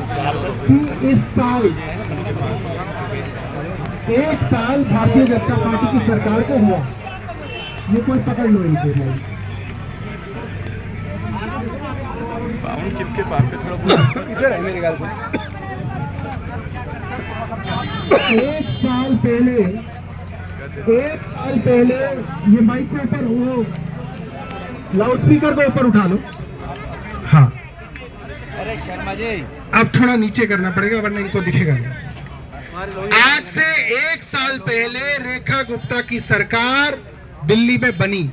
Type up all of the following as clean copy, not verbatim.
कि इस साल 1 साल भारतीय जनता पार्टी की सरकार को हुआ, ये कोई पकड़ लो इनके भाई। साउंड किसके पास है? थोड़ा इधर है मेरे ख्याल से। 1 साल पहले ये माइक को ऊपर हो, लाउड स्पीकर को ऊपर उठा लो। हाँ, अरे शर्मा जी, अब थोड़ा नीचे करना पड़ेगा वरना इनको दिखेगा नहीं। आज से 1 साल पहले रेखा गुप्ता की सरकार दिल्ली में बनी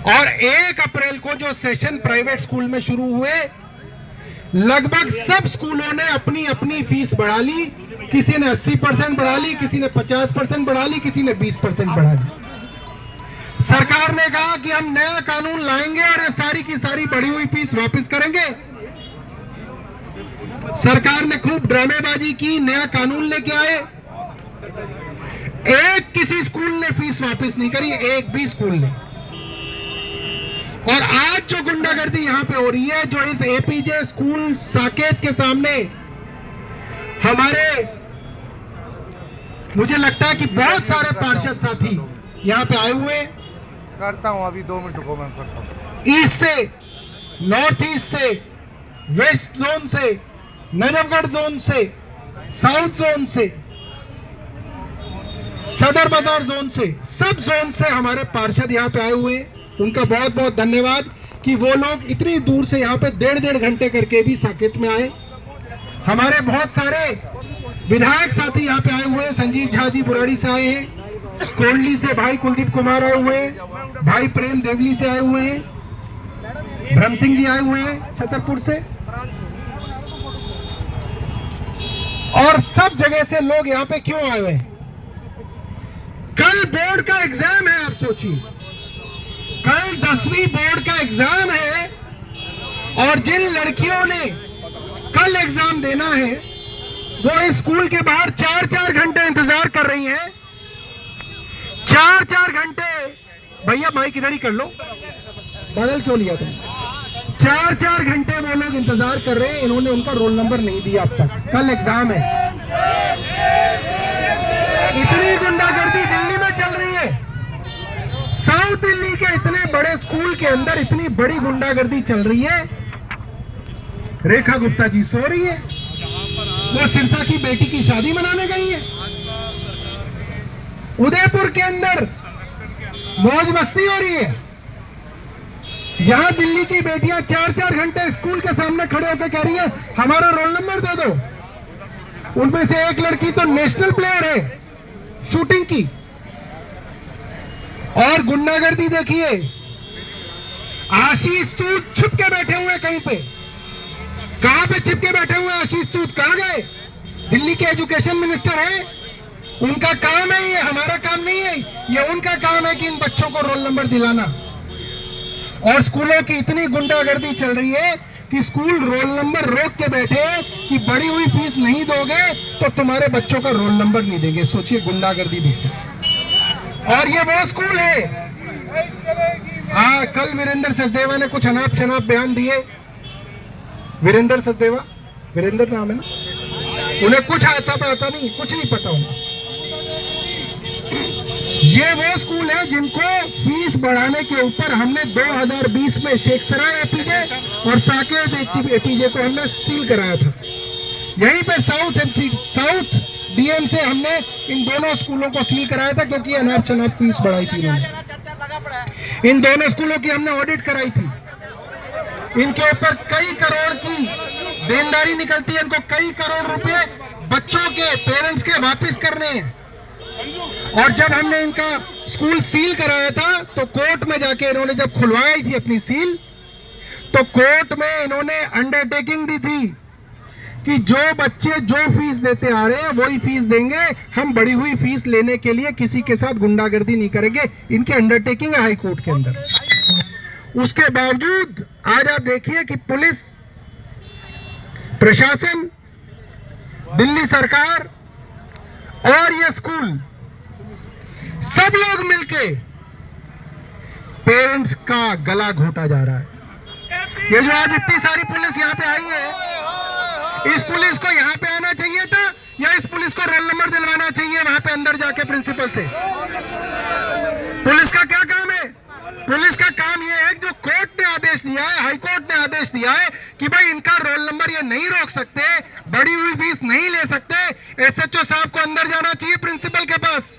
और 1 अप्रैल को जो सेशन प्राइवेट स्कूल में शुरू हुए, लगभग सब स्कूलों ने अपनी अपनी फीस बढ़ा ली। किसी ने 80% बढ़ा ली, किसी ने 50% बढ़ा ली, किसी ने 20% बढ़ा ली। सरकार ने कहा कि हम नया कानून लाएंगे और ये सारी की सारी बढ़ी हुई फीस वापस करेंगे। सरकार ने खूब ड्रामेबाजी की, नया कानून लेके आए। एक किसी स्कूल ने फीस वापस नहीं करी, एक भी स्कूल ने। और आज जो गुंडागर्दी यहां पे हो रही है, जो इस एपीजे स्कूल साकेत के सामने हमारे, मुझे लगता है कि बहुत सारे पार्षद साथी यहां पे आए हुए। करता हूं अभी 2 मिनट रुको, मैं करता हूं। ईस्ट से, नॉर्थ ईस्ट से, वेस्ट जोन से, नजफगढ़ जोन से, साउथ जोन से, सदर बाजार जोन से, सब जोन से हमारे पार्षद यहाँ पे आए हुए हैं। उनका बहुत बहुत धन्यवाद कि वो लोग इतनी दूर से यहाँ पे 1.5 घंटे करके भी साकेत में आए। हमारे बहुत सारे विधायक साथी यहाँ पे आए हुए हैं। संजीव झा जी बुराड़ी से आए हैं, कोंडली से भाई कुलदीप कुमार आए हुए हैं, भाई प्रेम देवली से आए हुए हैं, ब्रह्म सिंह जी आए हुए हैं छतरपुर से, और सब जगह से लोग यहाँ पे क्यों आए हुए हैं? कल बोर्ड का एग्जाम है, आप सोचिए, कल 10वीं बोर्ड का एग्जाम है और जिन लड़कियों ने कल एग्जाम देना है वो इस स्कूल के बाहर 4-4 घंटे इंतजार कर रही हैं। 4-4 घंटे, भैया माइक इधर ही कर लो, बदल क्यों लिया तुम? 4-4 घंटे वो लोग इंतजार कर रहे हैं। इन्होंने उनका रोल नंबर नहीं दिया अब तक, कल एग्जाम है। इतनी गुंडागर्दी दिल्ली में चल रही है, साउथ दिल्ली के इतने बड़े स्कूल के अंदर इतनी बड़ी गुंडागर्दी चल रही है। रेखा गुप्ता जी सो रही है, वो सिरसा की बेटी की शादी मनाने गई है। उदयपुर के अंदर मौज मस्ती हो रही है। यहां दिल्ली की बेटियां 4-4 घंटे स्कूल के सामने खड़े होकर कह रही है हमारा रोल नंबर दे दो। उनमें से एक लड़की तो नेशनल प्लेयर है शूटिंग की। और गुंडागर्दी देखिए, आशीष तूत छुप के बैठे हुए कहीं पे। कहां पे छिप के बैठे हुए आशीष तूत? कहां गए? दिल्ली के एजुकेशन मिनिस्टर हैं, उनका काम है ये, हमारा काम नहीं है। ये उनका काम है कि इन बच्चों को रोल नंबर दिलाना। और स्कूलों की इतनी गुंडागर्दी चल रही है कि स्कूल रोल नंबर रोक के बैठे कि बढ़ी हुई फीस नहीं दोगे तो तुम्हारे बच्चों का रोल नंबर नहीं देंगे। सोचिए गुंडागर्दी देखिए। और ये वो स्कूल है, हाँ, कल वीरेंद्र सचदेवा ने कुछ अनाप शनाप बयान दिए। वीरेंद्र सचदेवा, वीरेंद्र नाम है ना, उन्हें कुछ आता पता नहीं, कुछ नहीं पता उन्हें। ये वो स्कूल है जिनको फीस बढ़ाने के ऊपर हमने 2020 में शेखसराय एपीजे और साकेत एपीजे को हमने सील कराया था। यहीं पे साउथ डीएम से हमने इन दोनों स्कूलों को सील कराया था क्योंकि अनाप शनाप फीस बढ़ाई थी इन्होंने। इन दोनों स्कूलों की हमने ऑडिट कराई थी। इनके ऊपर कई करोड़ की देनदारी निकलती है। इनको कई करोड़ रुपए बच्चों के, पेरेंट्स के वापस करने हैं। और जब हमने इनका स्कूल सील कराया था तो कोर्ट में जाके इन्होंने जब खुलवाई थी अपनी सील, तो कोर्ट में इन्होंने अंडरटेकिंग दी थी कि जो बच्चे जो फीस देते आ रहे हैं वही फीस देंगे, हम बढ़ी हुई फीस लेने के लिए किसी के साथ गुंडागर्दी नहीं करेंगे। इनकी अंडरटेकिंग है हाई कोर्ट के अंदर। उसके बावजूद आज आप देखिए कि पुलिस प्रशासन, दिल्ली सरकार और ये स्कूल, सब लोग मिलके पेरेंट्स का गला घोटा जा रहा है। ये जो आज इतनी सारी पुलिस यहाँ पे आई है, इस पुलिस को यहाँ पे आना चाहिए था या इस पुलिस को रोल नंबर दिलवाना चाहिए वहां पे अंदर जाके प्रिंसिपल से? पुलिस का क्या काम है? पुलिस का काम यह है कि जो कोर्ट ने आदेश दिया है, हाई कोर्ट ने आदेश दिया है कि भाई इनका रोल नंबर ये नहीं रोक सकते, बढ़ी हुई फीस नहीं ले सकते, एसएचओ साहब को अंदर जाना चाहिए प्रिंसिपल के पास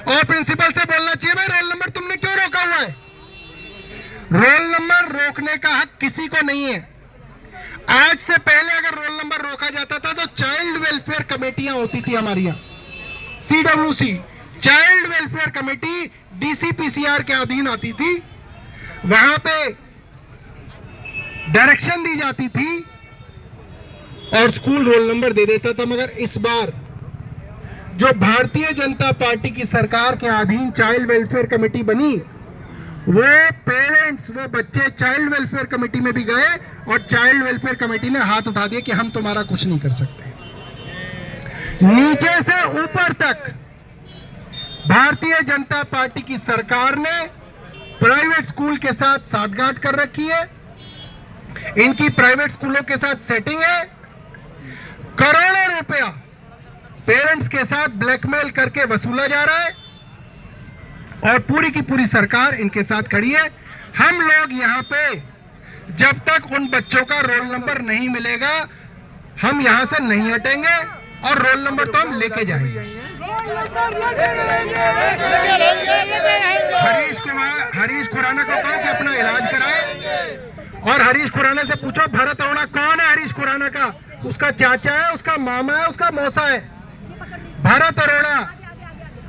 और प्रिंसिपल से बोलना चाहिए भाई रोल नंबर तुमने क्यों रोका हुआ है? रोल नंबर रोकने का हक किसी को नहीं है। आज से पहले अगर रोल नंबर रोका जाता था तो चाइल्ड वेलफेयर कमेटियां होती थी हमारी यहाँ, CWC child welfare committee DCPCR के अधीन आती थी, वहां पे डायरेक्शन दी जाती थी और स्कूल रोल नंबर दे देता था। मगर इस बार जो भारतीय जनता पार्टी की सरकार के अधीन चाइल्ड वेलफेयर कमेटी बनी, वो पेरेंट्स, वो बच्चे चाइल्ड वेलफेयर कमेटी में भी गए और चाइल्ड वेलफेयर कमेटी ने हाथ उठा दिया कि हम तुम्हारा कुछ नहीं कर सकते। नीचे से ऊपर तक भारतीय जनता पार्टी की सरकार ने प्राइवेट स्कूल के साथ साठगांठ कर रखी है। इनकी प्राइवेट स्कूलों के साथ सेटिंग है। करोड़ों रुपया पेरेंट्स के साथ ब्लैकमेल करके वसूला जा रहा है और पूरी की पूरी सरकार इनके साथ खड़ी है। हम लोग यहाँ पे जब तक उन बच्चों का रोल नंबर नहीं मिलेगा हम यहाँ से नहीं हटेंगे और रोल नंबर तो हम लेके जाएंगे। हरीश खुराना को कहो कि अपना इलाज कराए और हरीश खुराना से पूछो भरत अरोड़ा कौन है? हरीश खुराना का उसका चाचा है, उसका मामा है, उसका मौसा है। भरत अरोड़ा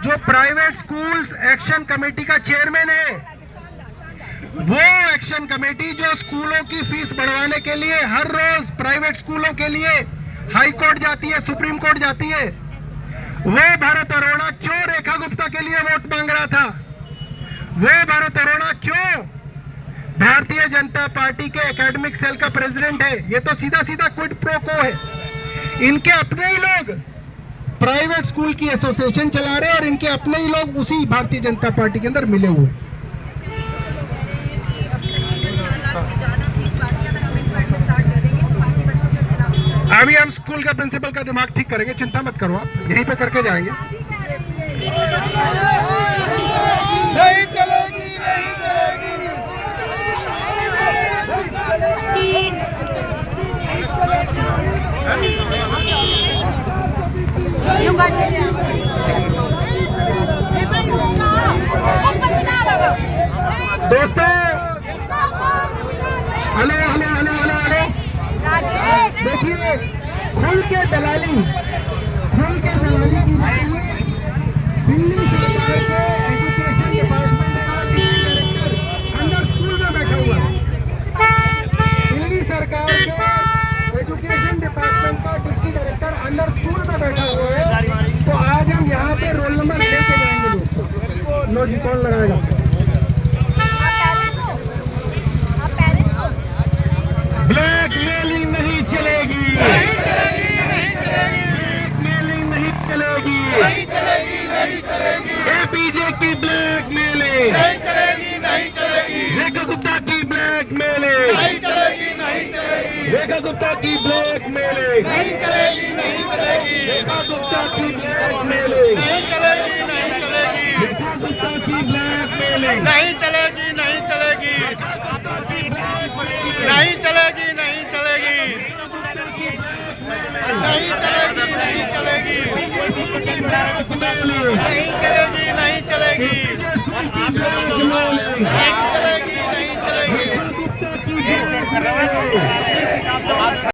जो प्राइवेट स्कूल्स एक्शन कमेटी का चेयरमैन है, वो एक्शन कमेटी जो स्कूलों की फीस बढ़वाने के लिए हर रोज प्राइवेट स्कूलों के लिए हाई कोर्ट जाती है, सुप्रीम कोर्ट जाती है, वो भरत अरोड़ा क्यों रेखा गुप्ता के लिए वोट मांग रहा था? वो भरत अरोड़ा क्यों भारतीय जनता पार्टी के एकेडमिक सेल का प्रेसिडेंट है? ये तो सीधा सीधा क्विड प्रो को है। इनके अपने ही लोग प्राइवेट स्कूल की एसोसिएशन चला रहे हैं और इनके अपने ही लोग उसी भारतीय जनता पार्टी के अंदर मिले हुए। अभी हम स्कूल का प्रिंसिपल का दिमाग ठीक करेंगे, चिंता मत करो, आप यहीं पे करके जाएंगे। नहीं चलेगी, नहीं चलेगी। दोस्तों hello hello hello hello hello, देखिए खुल के दलाली की जाती है। दिल्ली सरकार के एजुकेशन डिपार्टमेंट का डायरेक्टर अंदर स्कूल में बैठा हुआ है। दिल्ली सरकार के एजुकेशन डिपार्टमेंट का डिप्टी डायरेक्टर अंदर स्कूल में बैठा हुआ है। तो आज हम यहाँ पे रोल नंबर लेके जाएंगे दोस्तों। लो जी, कौन लगाएगा? ब्लैकमेलिंग नहीं चलेगी, नहीं चलेगी, नहीं चलेगी। ब्लैकमेलिंग नहीं चलेगी, नहीं चलेगी, नहीं चलेगी। एपीजे की ब्लैकमेलिंग नहीं चलेगी, नहीं चलेगी। रेखा गुप्ता की ब्लैकमेलिंग नहीं चलेगी, नहीं चलेगी। रेखा गुप्ता की ब्लैकमेलिंग नहीं चलेगी, नहीं चलेगी। रेखा गुप्ता की ब्लैकमेलिंग नहीं चलेगी, नहीं चलेगी। रेखा गुप्ता की ब्लैकमेलिंग नहीं चलेगी, नहीं चलेगी। नहीं चलेगी, नहीं चलेगी, नहीं चलेगी, नहीं चलेगी, नहीं चलेगी, नहीं